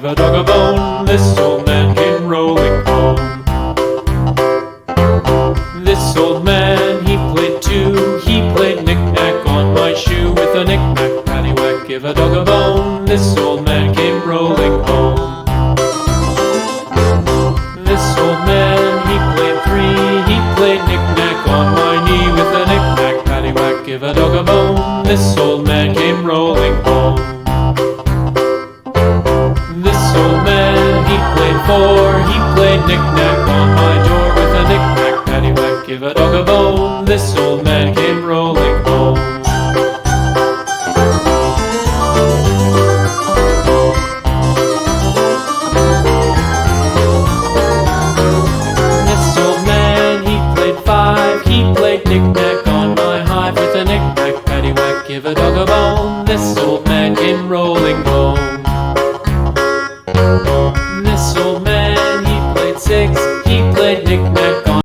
give a dog a bone. This old man came rolling home. This old man, he played too. He played knick-knack on my shoe. With a knick-knack, paddywhack, give a dog a bone. This old man came rolling home. This old man, he played three. He played knick-knack on my knee. With a knick-knack, paddywhack, give a dog a bone. This old man came rolling home. This old man, he played four. He played knick-knack on my door. With a knick-knack, paddywhack, give a dog a bone. This old man came rolling home. This old man, he played five. He played knick-knack on my hive. With a knick-knack, paddywhack, give a dog a bone. This old